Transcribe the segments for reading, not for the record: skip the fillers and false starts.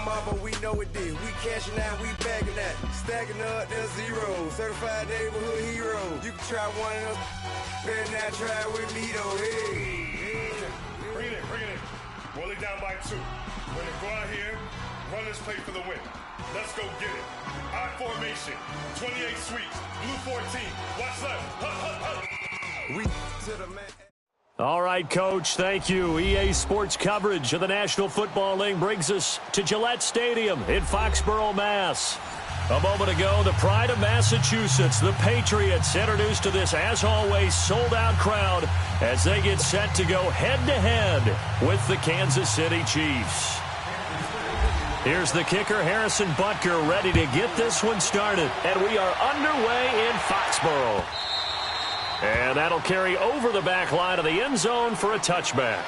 mama, we know it did. We cashing out, we bagging that. Stacking up, there's zero. Certified neighborhood hero. You can try one of those. Better not try with me, though. Hey. Bring it in. Roll it down by 2. We're going to go out here, run this play for the win. Let's go get it. I formation, 28 sweeps, blue 14. Watch left. We to the man. All right, Coach, thank you. EA Sports coverage of the National Football League brings us to Gillette Stadium in Foxborough, Mass. A moment ago, the pride of Massachusetts, the Patriots, introduced to this, as always, sold-out crowd as they get set to go head-to-head with the Kansas City Chiefs. Here's the kicker, Harrison Butker, ready to get this one started. And we are underway in Foxborough. And that'll carry over the back line of the end zone for a touchback.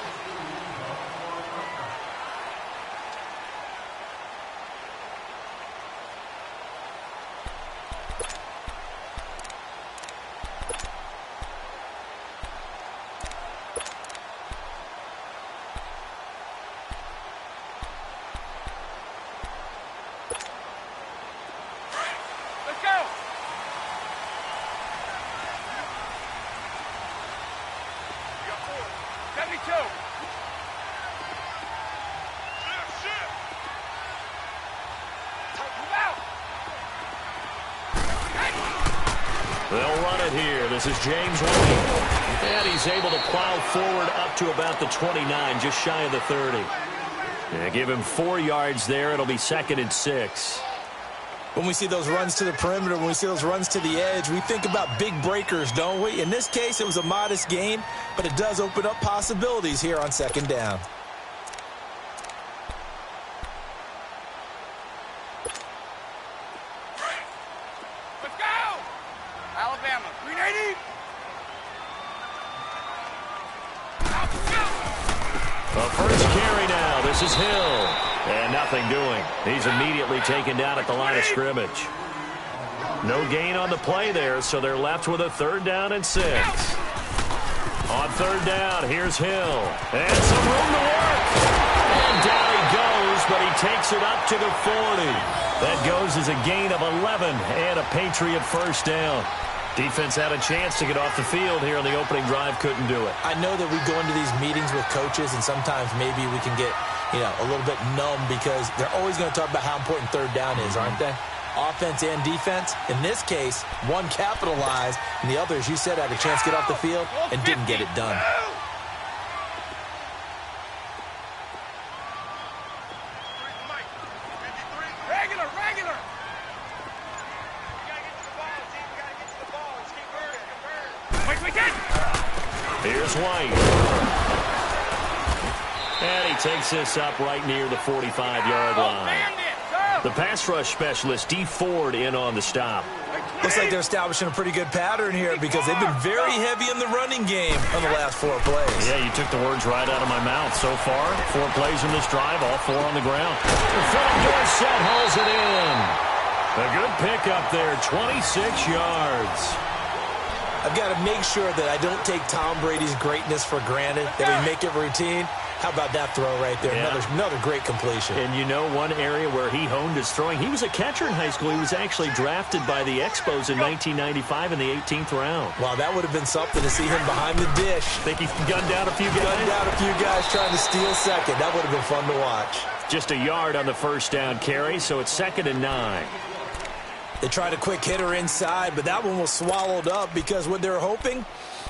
They'll run it here. This is James White. And he's able to plow forward up to about the 29, just shy of the 30. Yeah, give him 4 yards there. It'll be 2nd and 6. When we see those runs to the perimeter, when we see those runs to the edge, we think about big breakers, don't we? In this case, it was a modest gain, but it does open up possibilities here on 2nd down. This is Hill, and nothing doing. He's immediately taken down at the line of scrimmage. No gain on the play there, so they're left with a 3rd down and 6. On 3rd down, here's Hill, and some room to work. And down he goes, but he takes it up to the 40. That goes as a gain of 11 and a Patriot 1st down. Defense had a chance to get off the field here on the opening drive, couldn't do it. I know that we go into these meetings with coaches, and sometimes maybe we can get, a little bit numb because they're always going to talk about how important 3rd down is, aren't they? Offense and defense. In this case, one capitalized, and the other, as you said, had a chance to get off the field and didn't get it done. Here's White. And he takes this up right near the 45-yard line. The pass rush specialist, D. Ford, in on the stop. Looks like they're establishing a pretty good pattern here because they've been very heavy in the running game on the last 4 plays. Yeah, you took the words right out of my mouth. So far, 4 plays in this drive, all 4 on the ground. Philip Dorsett hauls it in. A good pickup there, 26 yards. I've got to make sure that I don't take Tom Brady's greatness for granted, that we make it routine. How about that throw right there? Yeah. Another great completion. And you know one area where he honed his throwing? He was a catcher in high school. He was actually drafted by the Expos in 1995 in the 18th round. Wow, that would have been something to see him behind the dish. Think he gunned down a few guys? Gunned down a few guys trying to steal second. That would have been fun to watch. Just a yard on the 1st down carry, so it's 2nd and 9. They tried a quick hitter inside, but that one was swallowed up because what they're hoping,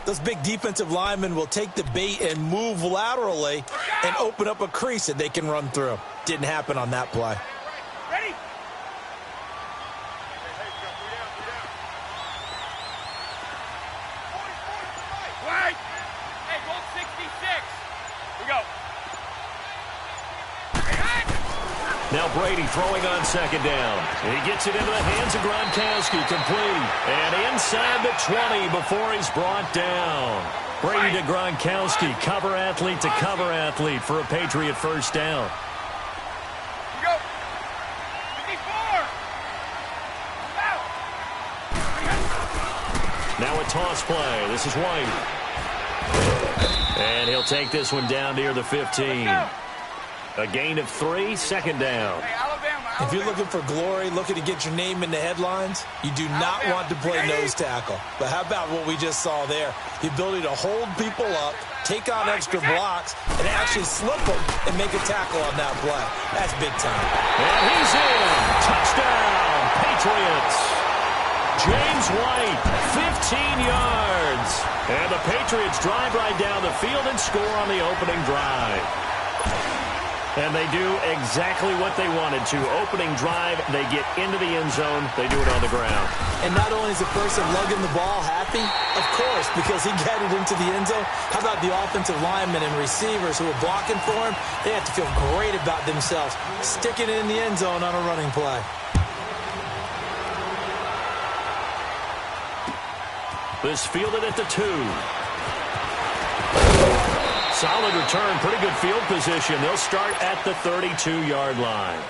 those big defensive linemen will take the bait and move laterally and open up a crease that they can run through. Didn't happen on that play. Ready? Wait! Hey, 166. We go. Now Brady throwing on 2nd down. He gets it into the hands of Gronkowski, complete. And inside the 20 before he's brought down. Brady to Gronkowski, cover athlete to cover athlete for a Patriot 1st down. We go. 54. Now a toss play. This is White. And he'll take this one down near the 15. A gain of 3, second down. Hey, Alabama. If you're looking for glory, looking to get your name in the headlines, you do not want to play nose tackle. But how about what we just saw there? The ability to hold people up, take on extra blocks, and actually slip them and make a tackle on that play. That's big time. And he's in. Touchdown, Patriots. James White, 15 yards. And the Patriots drive right down the field and score on the opening drive. And they do exactly what they wanted to. Opening drive, they get into the end zone. They do it on the ground. And not only is the person lugging the ball happy, of course, because he got it into the end zone, how about the offensive linemen and receivers who are blocking for him? They have to feel great about themselves, sticking it in the end zone on a running play. This fielded at the 2. Solid return, pretty good field position. They'll start at the 32-yard line.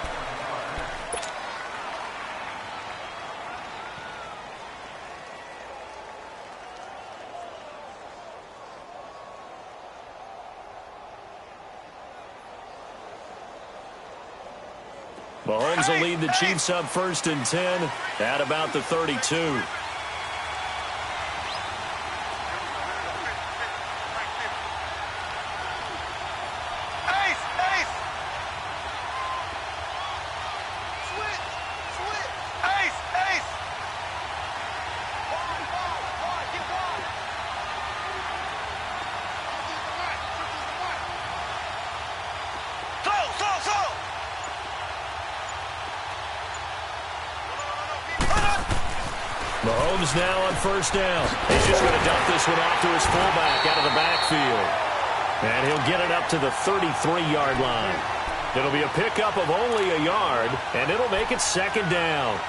Mahomes will lead the Chiefs up 1st and 10 at about the 32. Mahomes now on 1st down. He's just going to dump this one off to his fullback out of the backfield. And he'll get it up to the 33-yard line. It'll be a pickup of only a yard, and it'll make it 2nd down.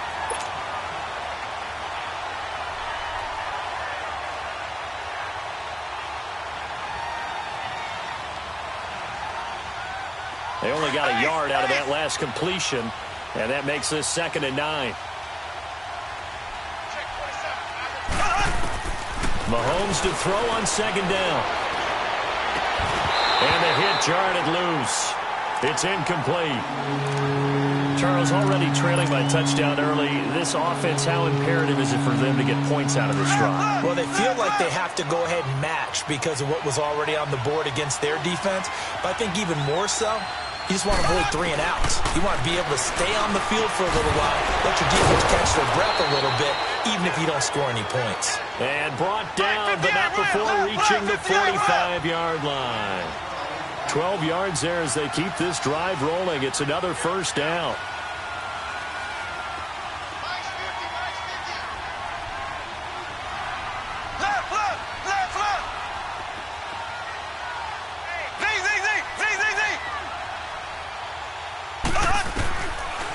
They only got a yard out of that last completion, and that makes this 2nd and 9. Mahomes to throw on 2nd down. And the hit jarred it loose. It's incomplete. Charles, already trailing by touchdown early. This offense, how imperative is it for them to get points out of this drive? Well, they feel like they have to go ahead and match because of what was already on the board against their defense. But I think even more so, you just want to avoid 3 and outs. You want to be able to stay on the field for a little while, let your defense catch their breath a little bit, even if you don't score any points. And brought down, but not before reaching the 45-yard line. 12 yards there as they keep this drive rolling. It's another 1st down.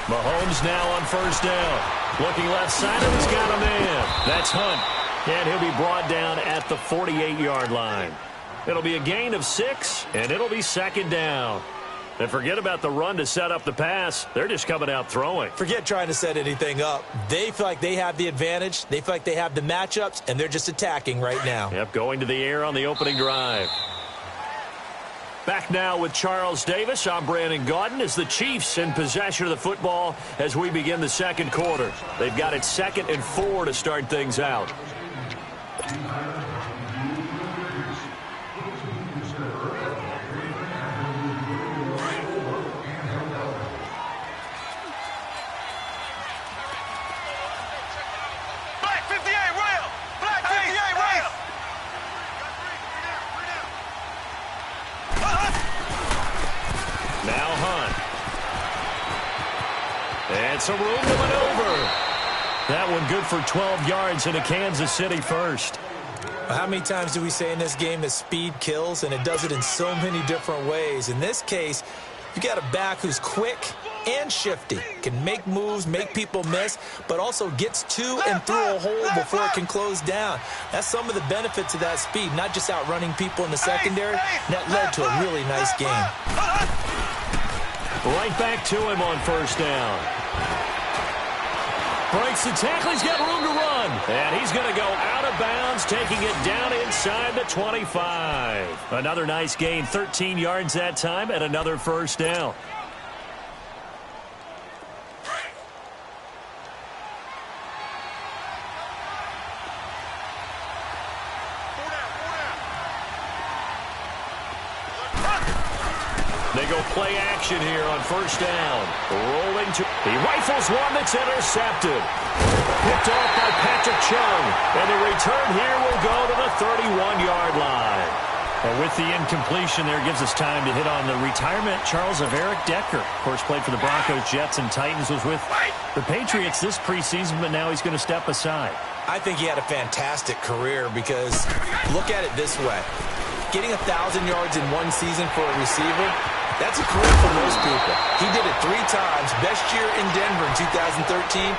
Mahomes now on 1st down. Looking left side of he's got a man. That's Hunt. And he'll be brought down at the 48-yard line. It'll be a gain of 6, and it'll be 2nd down. And forget about the run to set up the pass. They're just coming out throwing. Forget trying to set anything up. They feel like they have the advantage. They feel like they have the matchups, and they're just attacking right now. Yep, going to the air on the opening drive. Back now with Charles Davis. I'm Brandon Gaudin as the Chiefs in possession of the football as we begin the 2nd quarter. They've got it 2nd and 4 to start things out. And some room to maneuver. That one good for 12 yards into Kansas City 1st. How many times do we say in this game that speed kills, and it does it in so many different ways? In this case, you got a back who's quick and shifty, can make moves, make people miss, but also gets to and through a hole before it can close down. That's some of the benefits of that speed, not just outrunning people in the secondary. And that led to a really nice game. Right back to him on 1st down. Breaks the tackle. He's got room to run. And he's going to go out of bounds, taking it down inside the 25. Another nice gain, 13 yards that time, and another first down. They go play action here on first down. Rolling to... He rifles one that's intercepted. Picked off by Patrick Chung. And the return here will go to the 31-yard line. Well, with the incompletion there, gives us time to hit on the retirement, Charles, of Eric Decker. Of course, played for the Broncos, Jets, and Titans. Was with the Patriots this preseason, but now he's going to step aside. I think he had a fantastic career because look at it this way. Getting 1,000 yards in one season for a receiver, that's a career for most people. He did it 3 times. Best year in Denver in 2013,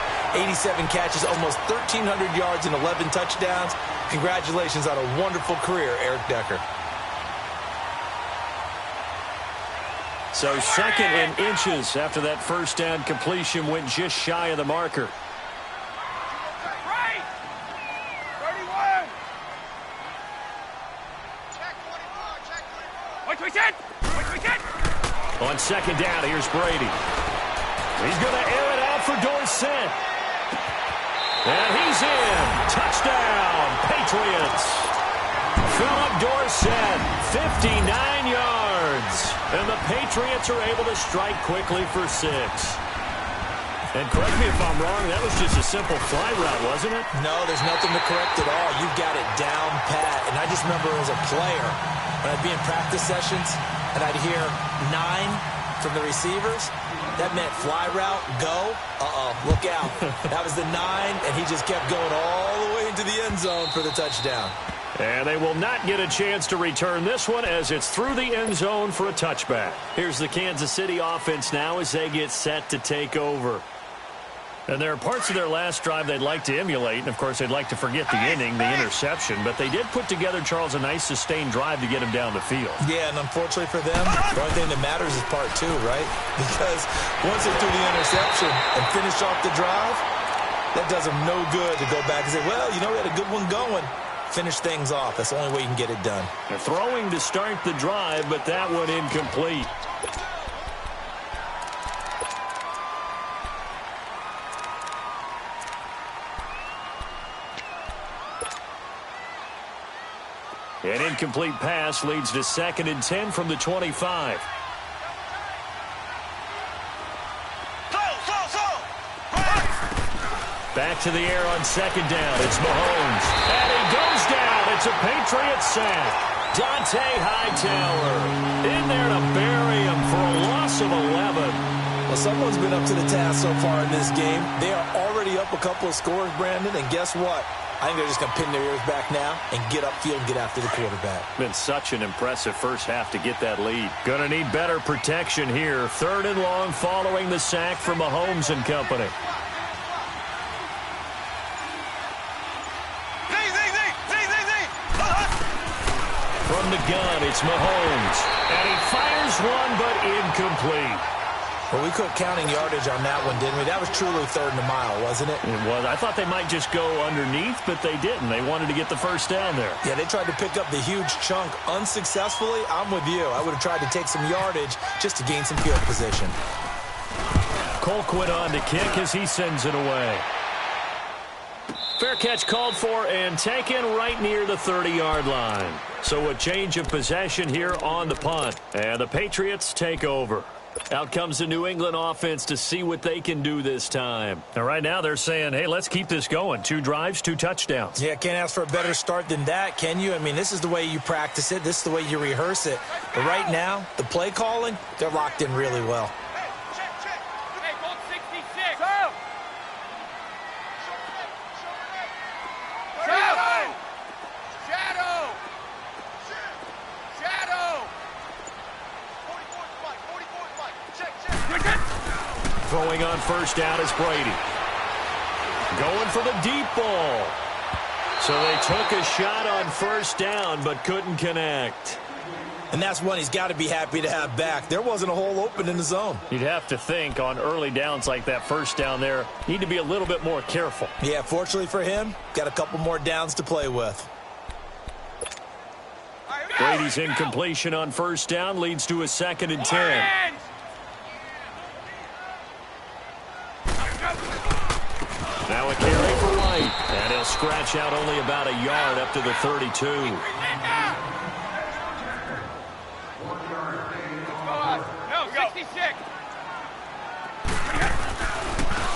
87 catches, almost 1,300 yards and 11 touchdowns. Congratulations on a wonderful career, Eric Decker. So second in inches after that first down completion, went just shy of the marker. Right! 31! Check 24! On second down, here's Brady. He's going to air it out for Dorsett. And he's in. Touchdown, Patriots. Philip Dorsett, 59 yards. And the Patriots are able to strike quickly for 6. And correct me if I'm wrong, that was just a simple fly route, wasn't it? No, there's nothing to correct at all. You've got it down pat. And I just remember as a player, when I'd be in practice sessions, and I'd hear 9 from the receivers, that meant fly route, go, look out. That was the 9, and he just kept going all the way into the end zone for the touchdown. And they will not get a chance to return this one as it's through the end zone for a touchback. Here's the Kansas City offense now as they get set to take over. And there are parts of their last drive they'd like to emulate. And, of course, they'd like to forget the inning, the interception. But they did put together, Charles, a nice sustained drive to get him down the field. Yeah, and unfortunately for them, the only thing that matters is part 2, right? Because once they threw the interception and finished off the drive, that does them no good to go back and say, well, you know, we had a good one going. Finish things off. That's the only way you can get it done. They're throwing to start the drive, but that one incomplete. An incomplete pass leads to 2nd and 10 from the 25. Back to the air on 2nd down. It's Mahomes. And he goes down. It's a Patriot sack. Dante Hightower in there to bury him for a loss of 11. Well, someone's been up to the task so far in this game. They are already up a couple of scores, Brandon, and guess what? I think they're just going to pin their ears back now and get upfield and get after the quarterback. Been such an impressive first half to get that lead. Going to need better protection here. 3rd and long following the sack from Mahomes and company. From the gun, it's Mahomes. And he fires one, but incomplete. Well, we quit counting yardage on that one, didn't we? That was truly 3rd and a mile, wasn't it? It was. I thought they might just go underneath, but they didn't. They wanted to get the first down there. Yeah, they tried to pick up the huge chunk unsuccessfully. I'm with you. I would have tried to take some yardage just to gain some field position. Colquitt on to kick as he sends it away. Fair catch called for and taken right near the 30-yard line. So a change of possession here on the punt. And the Patriots take over. Out comes the New England offense to see what they can do this time. And right now they're saying, hey, let's keep this going. 2 drives, 2 touchdowns. Yeah, can't ask for a better start than that, can you? I mean, this is the way you practice it. This is the way you rehearse it. But right now, the play calling, they're locked in really well. Hey, gold 66. Go! Shadow! Shadow! Shadow! Throwing on first down is Brady. Going for the deep ball. So they took a shot on first down but couldn't connect. And that's one he's got to be happy to have back. There wasn't a hole open in the zone. You'd have to think on early downs like that first down there, need to be a little bit more careful. Yeah, fortunately for him, got a couple more downs to play with. Brady's incompletion on first down leads to a 2nd and 10. Now a carry for White. And he'll scratch out only about a yard up to the 32.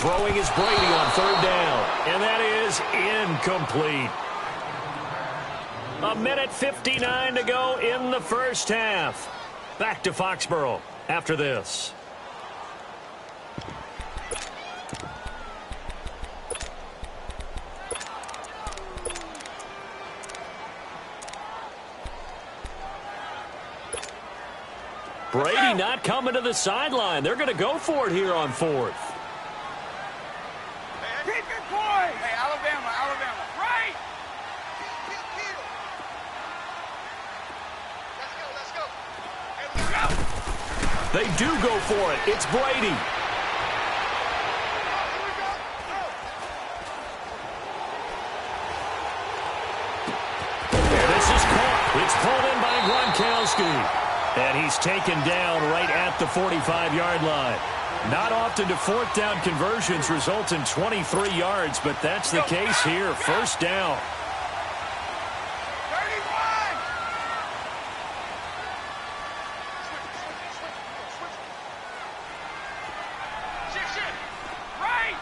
Throwing is Brady on 3rd down. And that is incomplete. 1:59 to go in the first half. Back to Foxborough after this. Brady not coming to the sideline. They're going to go for it here on 4th. Keep it going! Hey, Alabama. Right! Let's go. Hey, let's go. They do go for it. It's Brady. And this is caught. It's pulled in by Gronkowski. And he's taken down right at the 45-yard line. Not often do 4th down conversions result in 23 yards, but that's the case here. First down. 31! Shift. Right!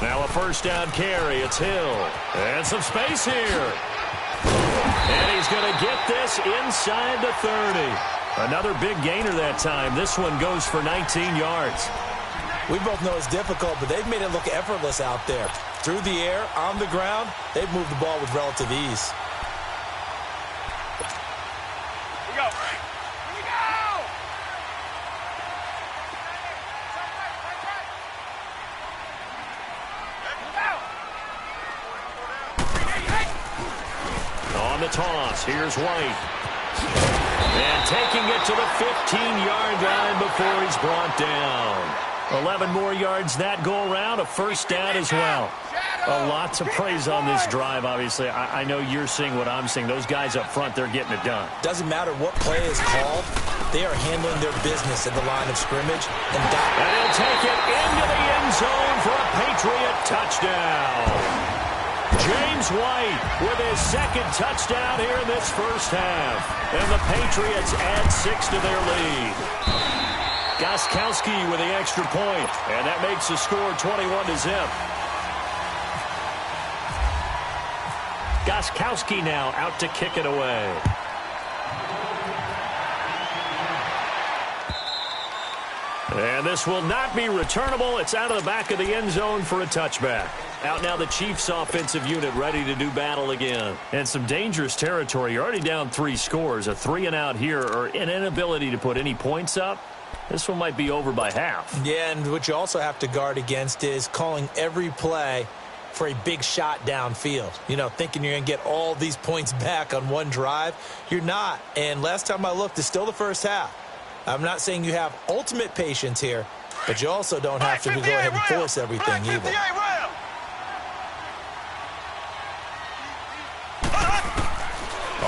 Now a first down carry. It's Hill. And some space here. And he's going to get this inside the 30. Another big gainer that time. This one goes for 19 yards. We both know it's difficult, but they've made it look effortless out there. Through the air, on the ground, they've moved the ball with relative ease. Here we go. On the toss, here's White. And taking it to the 15-yard line before he's brought down. 11 more yards that go around, a first down as well. Lots of praise on this drive, obviously. I know you're seeing what I'm seeing. Those guys up front, they're getting it done. Doesn't matter what play is called. They are handling their business at the line of scrimmage. And he'll take it into the end zone for a Patriot touchdown. James White with his 2nd touchdown here in this first half. And the Patriots add 6 to their lead. Gostkowski with the extra point. And that makes the score 21-0. Gostkowski now out to kick it away. And this will not be returnable. It's out of the back of the end zone for a touchback. Out now the Chiefs offensive unit ready to do battle again. And some dangerous territory. You're already down 3 scores. A 3-and-out here or an inability to put any points up. This one might be over by half. Yeah, and what you also have to guard against is calling every play for a big shot downfield. You know, thinking you're going to get all these points back on one drive. You're not. And last time I looked, it's still the first half. I'm not saying you have ultimate patience here, but you also don't have to go ahead and force everything either.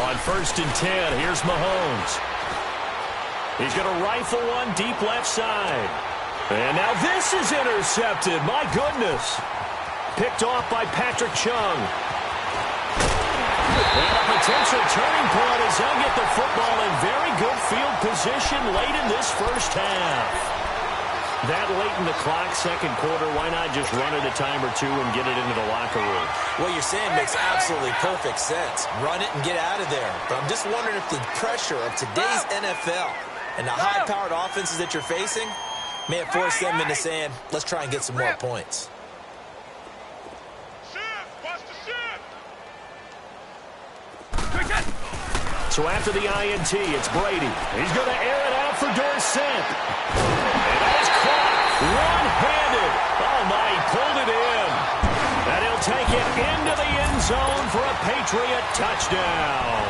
On 1st and 10, here's Mahomes. He's going to rifle one deep left side. And now this is intercepted. My goodness. Picked off by Patrick Chung. And a potential turning point as they'll get the football in very good field position late in this first half. That late in the clock, 2nd quarter, why not just run it a time or two and get it into the locker room? What you're saying makes absolutely perfect sense. Run it and get out of there. But I'm just wondering if the pressure of today's NFL and the high-powered offenses that you're facing may have forced them into saying, let's try and get some more points. So after the INT, it's Brady. He's going to air it out for Dorsett. And that is caught one-handed. Oh, my, he pulled it in. And he'll take it into the end zone for a Patriot touchdown.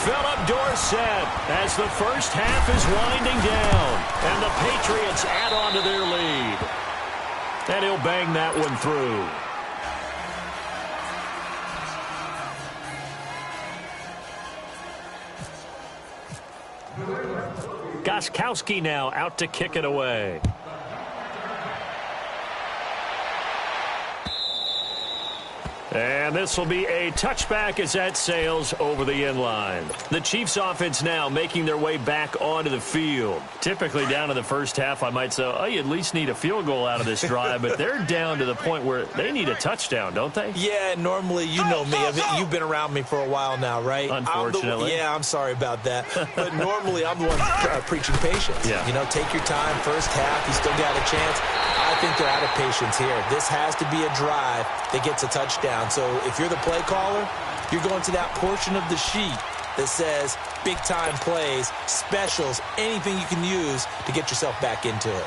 Philip Dorsett as the first half is winding down, and the Patriots add on to their lead. And he'll bang that one through. Gostkowski now out to kick it away. And this will be a touchback as that sails over the end line. The Chiefs offense now making their way back onto the field. Typically down in the first half, I might say, oh, you at least need a field goal out of this drive, but they're down to the point where they need a touchdown, don't they? Yeah, normally, you know me. I mean, you've been around me for a while now, right? Unfortunately. I'm sorry about that. But normally, I'm the one preaching patience. Yeah. You know, take your time, first half, you still got a chance. I think they're out of patience here. This has to be a drive that gets a touchdown. So if you're the play caller, you're going to that portion of the sheet that says big-time plays, specials, anything you can use to get yourself back into it.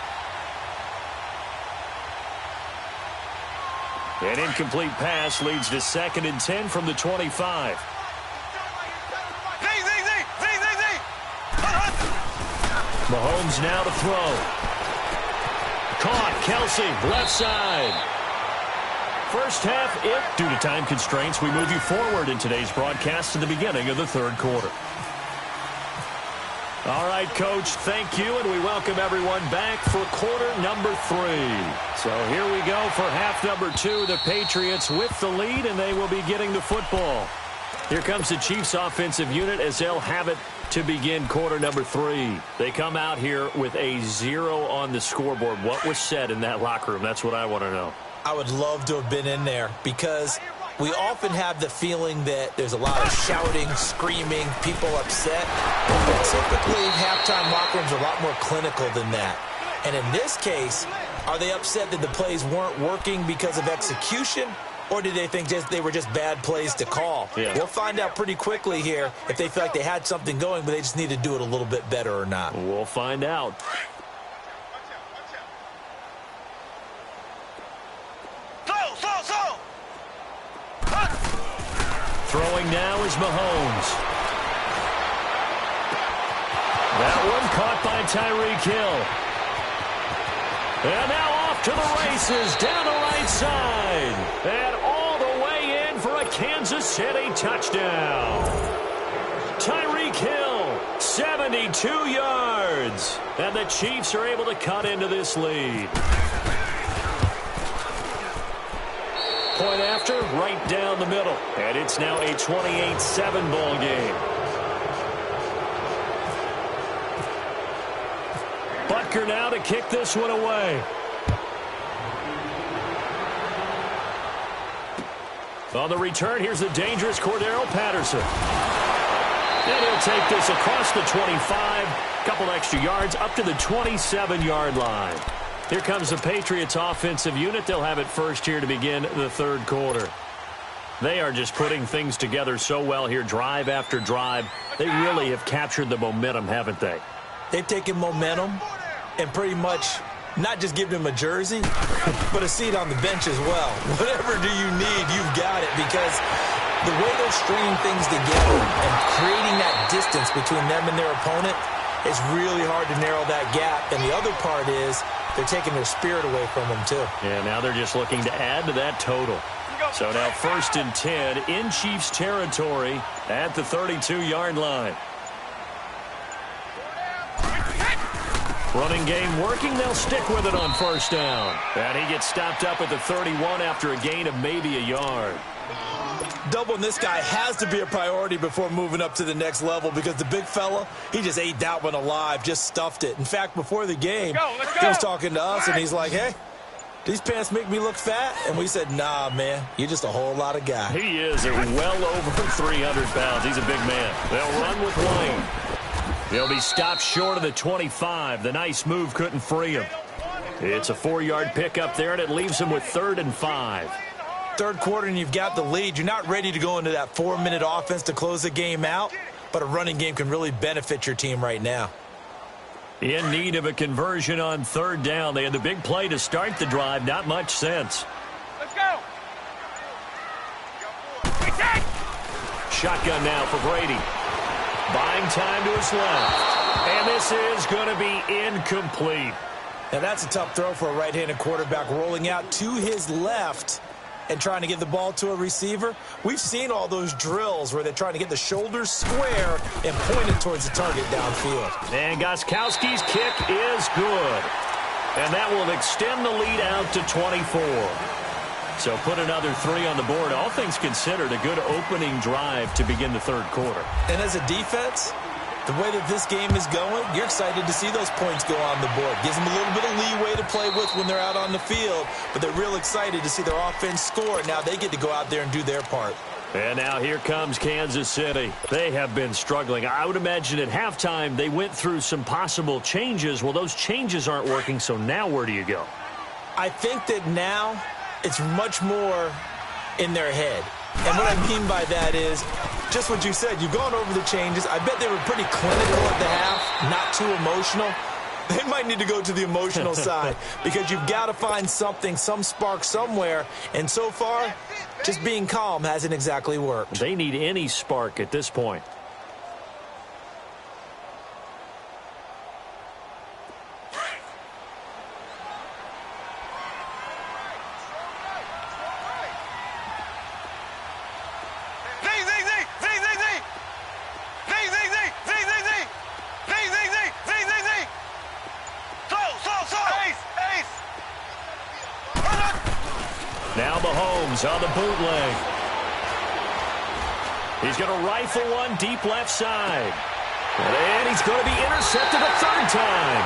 An incomplete pass leads to 2nd and 10 from the 25. Mahomes now to throw. Caught, Kelsey, left side. First half, due to time constraints, we move you forward in today's broadcast to the beginning of the third quarter. All right, Coach, thank you, and we welcome everyone back for quarter number 3. So here we go for half number 2. The Patriots with the lead, and they will be getting the football. Here comes the Chiefs offensive unit as they'll have it to begin quarter number 3. They come out here with a 0 on the scoreboard. What was said in that locker room? That's what I want to know. I would love to have been in there because we often have the feeling that there's a lot of shouting, screaming, people upset. But typically, halftime locker rooms are a lot more clinical than that. And in this case, are they upset that the plays weren't working because of execution? Or did they think they were just bad plays to call? Yeah. We'll find out pretty quickly here if they feel like they had something going, but they just need to do it a little bit better or not. We'll find out. Throwing now is Mahomes. That one caught by Tyreek Hill. And now off to the races down the right side. And all the way in for a Kansas City touchdown. Tyreek Hill, 72 yards. And the Chiefs are able to cut into this lead. Point after, right down the middle. And it's now a 28-7 ball game. Butker now to kick this one away. On the return, here's the dangerous Cordero Patterson. And he'll take this across the 25, couple extra yards, up to the 27-yard line. Here comes the Patriots offensive unit. They'll have it first here to begin the third quarter. They are just putting things together so well here, drive after drive. They really have captured the momentum, haven't they? They've taken momentum and pretty much not just given him a jersey, but a seat on the bench as well. Whatever do you need, you've got it, because the way they're stringing things together and creating that distance between them and their opponent, it's really hard to narrow that gap. And the other part is they're taking their spirit away from them, too. Yeah, now they're just looking to add to that total. So now 1st and 10 in Chiefs territory at the 32-yard line. Running game working. They'll stick with it on first down. And he gets stopped up at the 31 after a gain of maybe a yard. Doubling this guy has to be a priority before moving up to the next level, because the big fella, he just ate that one alive, just stuffed it. In fact, before the game, he was talking to us, and he's like, hey, these pants make me look fat? And we said, nah, man, you're just a whole lot of guy. He is well over 300 pounds. He's a big man. They'll run with Wayne. He'll be stopped short of the 25. The nice move couldn't free him. It's a 4-yard pickup there, and it leaves him with 3rd and 5. Third quarter, and you've got the lead. You're not ready to go into that 4-minute offense to close the game out, but a running game can really benefit your team right now. In need of a conversion on 3rd down. They had the big play to start the drive. Not much sense. Let's go. shotgun now for Brady. Buying time to his left. And this is going to be incomplete. Now that's a tough throw for a right-handed quarterback, rolling out to his left and trying to get the ball to a receiver. We've seen all those drills where they're trying to get the shoulders square and point it towards the target downfield. And Gostkowski's kick is good. And that will extend the lead out to 24. So put another 3 on the board. All things considered, a good opening drive to begin the third quarter. And as a defense, the way that this game is going, you're excited to see those points go on the board. Gives them a little bit of leeway to play with when they're out on the field, but they're real excited to see their offense score. Now they get to go out there and do their part. And now here comes Kansas City. They have been struggling. I would imagine at halftime they went through some possible changes. Well, those changes aren't working, so now where do you go? I think that now it's much more in their head. And what I mean by that is just what you said. You've gone over the changes. I bet they were pretty clinical at the half, not too emotional. They might need to go to the emotional side because you've got to find something, some spark somewhere. And so far, just being calm hasn't exactly worked. They need any spark at this point. Now Mahomes on the bootleg. He's going to rifle one deep left side. And he's going to be intercepted a third time.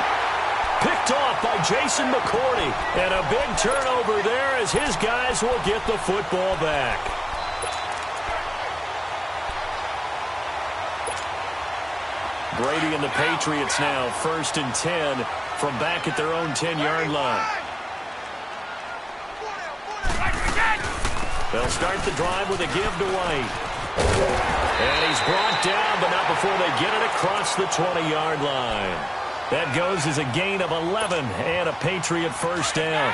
Picked off by Jason McCourty. And a big turnover there as his guys will get the football back. Brady and the Patriots now 1st and 10 from back at their own 10-yard line. They'll start the drive with a give to White. And he's brought down, but not before they get it across the 20-yard line. That goes as a gain of 11 and a Patriot first down.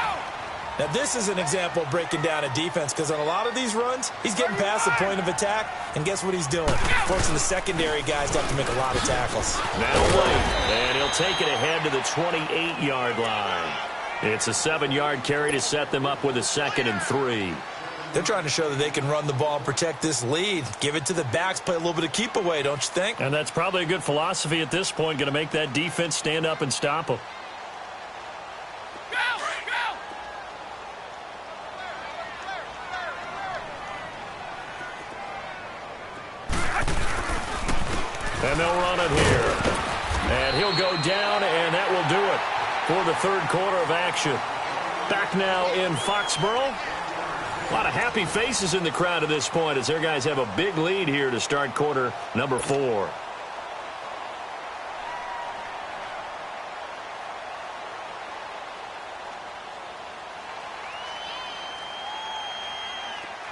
Now, this is an example of breaking down a defense because on a lot of these runs, he's getting past the point of attack, and guess what he's doing? Forcing the secondary guys to have to make a lot of tackles. Now White, and he'll take it ahead to the 28-yard line. It's a 7-yard carry to set them up with a 2nd and 3. They're trying to show that they can run the ball and protect this lead. Give it to the backs, play a little bit of keep away, don't you think? And that's probably a good philosophy at this point, going to make that defense stand up and stop them. And they'll run it here. And he'll go down, and that will do it for the third quarter of action. Back now in Foxborough. A lot of happy faces in the crowd at this point as their guys have a big lead here to start quarter number 4.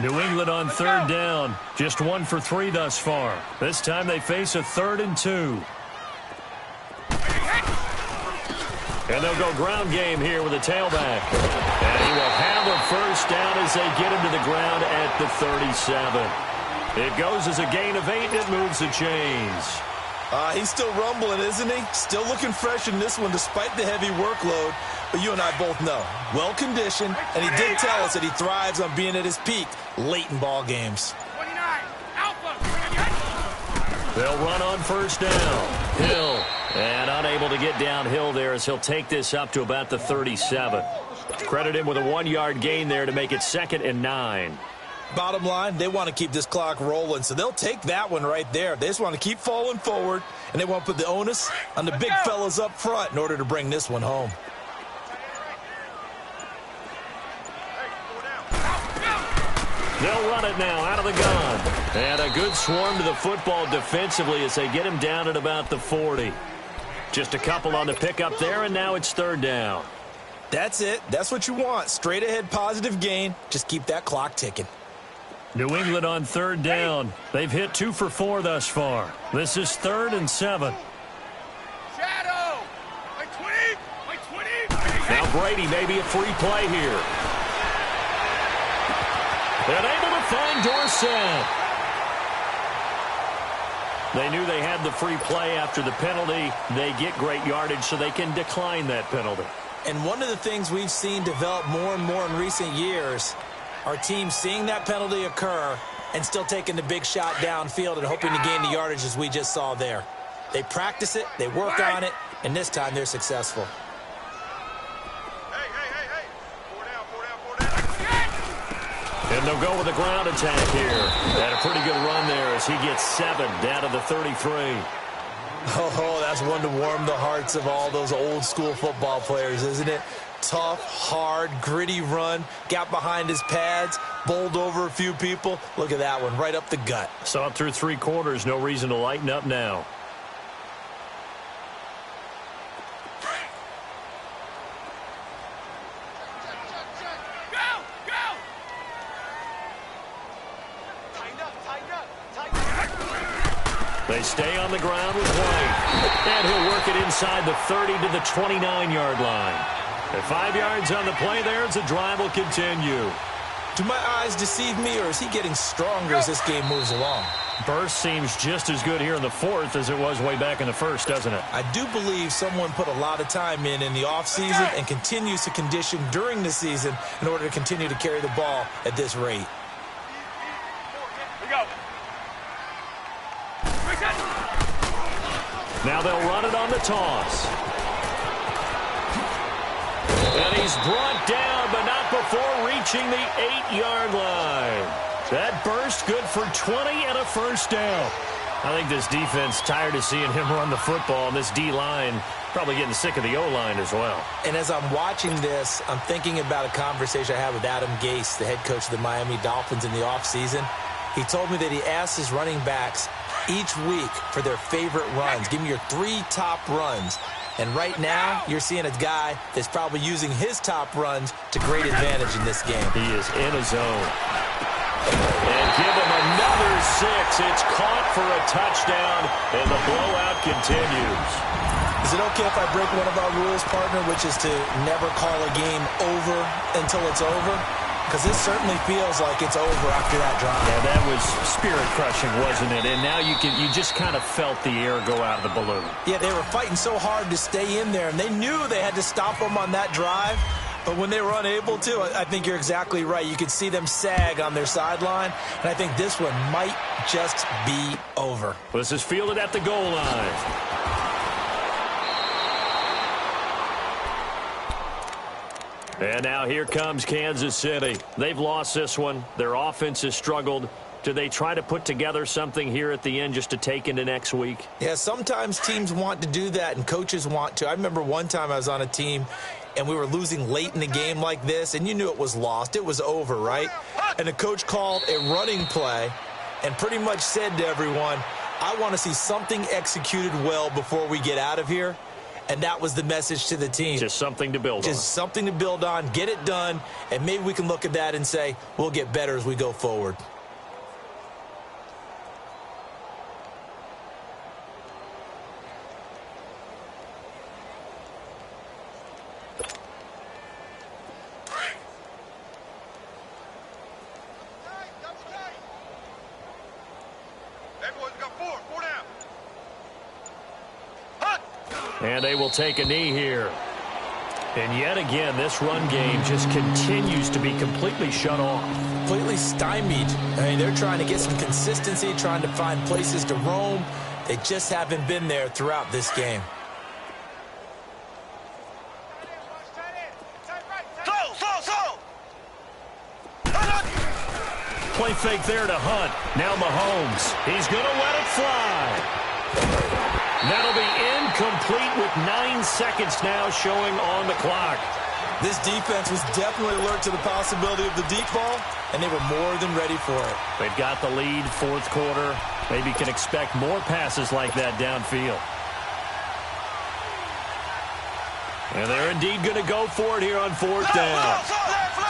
New England on 3rd down. Just 1 for 3 thus far. This time they face a 3rd and 2. And they'll go ground game here with a tailback. And he will have a first down as they get him to the ground at the 37. It goes as a gain of 8, and it moves the chains. He's still rumbling, isn't he? Still looking fresh in this one despite the heavy workload. But you and I both know, well-conditioned, and he did tell us that he thrives on being at his peak late in ball games. 29, Alpha. They'll run on first down. Hill, and unable to get downhill there as he'll take this up to about the 37. Credit him with a 1-yard gain there to make it 2nd and 9. Bottom line, they want to keep this clock rolling, so they'll take that one right there. They just want to keep falling forward, and they want to put the onus on the big fellas up front in order to bring this one home. They'll run it now out of the gun. And a good swarm to the football defensively as they get him down at about the 40. Just a couple on the pickup there, and now it's 3rd down. That's it. That's what you want. Straight ahead positive gain. Just keep that clock ticking. New England on 3rd down. They've hit 2 for 4 thus far. This is 3rd and 7. Shadow. Like 20. Like 20. Now Brady may be a free play here. And able to find Dorsett. They knew they had the free play after the penalty. They get great yardage so they can decline that penalty. And one of the things we've seen develop more and more in recent years are teams seeing that penalty occur and still taking the big shot downfield and hoping to gain the yardage as we just saw there. They practice it, they work on it, and this time they're successful. Hey. 4 down. And they'll go with a ground attack here. Had a pretty good run there as he gets 7 down to the 33. Oh, that's one to warm the hearts of all those old school football players, isn't it? Tough, hard, gritty run, got behind his pads, bowled over a few people. Look at that one, right up the gut. Saw it through 3 quarters, no reason to lighten up now. They stay on the ground with White. And he'll work it inside the 30 to the 29-yard line. At 5 yards on the play there, as the drive will continue. Do my eyes deceive me, or is he getting stronger as this game moves along? Burst seems just as good here in the 4th as it was way back in the 1st, doesn't it? I do believe someone put a lot of time in the offseason and continues to condition during the season in order to continue to carry the ball at this rate. We go. Now they'll run it on the toss. And he's brought down, but not before reaching the 8-yard line. That burst good for 20 and a first down. I think this defense tired of seeing him run the football, and this D-line probably getting sick of the O-line as well. And as I'm watching this, I'm thinking about a conversation I had with Adam Gase, the head coach of the Miami Dolphins in the offseason. He told me that he asked his running backs each week for their favorite runs. Give me your 3 top runs. And right now, you're seeing a guy that's probably using his top runs to great advantage in this game. He is in a zone. And give him another 6. It's caught for a touchdown, and the blowout continues. Is it okay if I break one of our rules, partner, which is to never call a game over until it's over? Because this certainly feels like it's over after that drive. Yeah, that was spirit-crushing, wasn't it? And now you just kind of felt the air go out of the balloon. Yeah, they were fighting so hard to stay in there, and they knew they had to stop them on that drive. But when they were unable to, I think you're exactly right. You could see them sag on their sideline, and I think this one might just be over. This is fielded at the goal line. And now here comes Kansas City. They've lost this one. Their offense has struggled. Do they try to put together something here at the end just to take into next week? Yeah, sometimes teams want to do that and coaches want to. I remember one time I was on a team and we were losing late in the game like this, and you knew it was lost. It was over, right? And the coach called a running play and pretty much said to everyone, I want to see something executed well before we get out of here. And that was the message to the team. Just something to build on. Just something to build on, get it done, and maybe we can look at that and say, we'll get better as we go forward. And they will take a knee here. And yet again, this run game just continues to be completely shut off. Completely stymied. I mean, they're trying to get some consistency, trying to find places to roam. They just haven't been there throughout this game. Play fake there to Hunt. Now Mahomes. He's going to let it fly. That'll be incomplete with 9 seconds now showing on the clock. This defense was definitely alert to the possibility of the deep ball, and they were more than ready for it. They've got the lead, 4th quarter. Maybe can expect more passes like that downfield. And they're indeed going to go for it here on 4th down.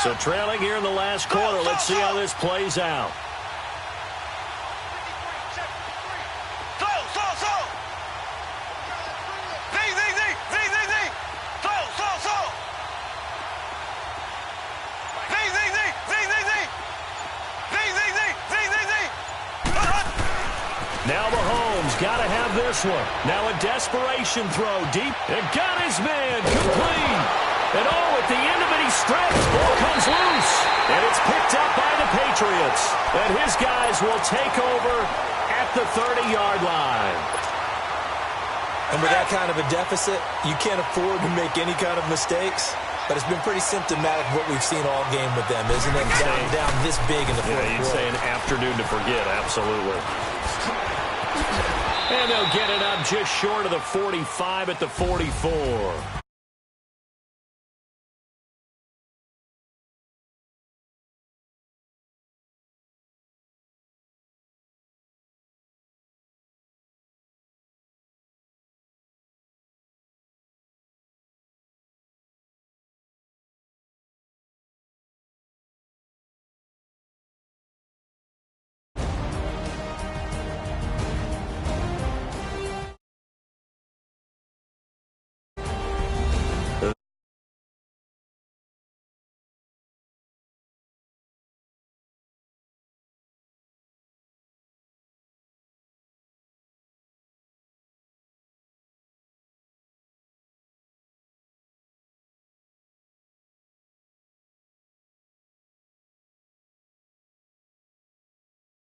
So trailing here in the last quarter. Let's see how this plays out. Now Mahomes this one. Now a desperation throw deep. And got his man complete. And at the end of it, he strips. Ball comes loose. And it's picked up by the Patriots. And his guys will take over at the 30-yard line. And with that kind of a deficit, you can't afford to make any kind of mistakes. But it's been pretty symptomatic of what we've seen all game with them, isn't it? Down this big in the fourth quarter. You'd say an afternoon to forget, absolutely. And they'll get it up just short of the 45 at the 44.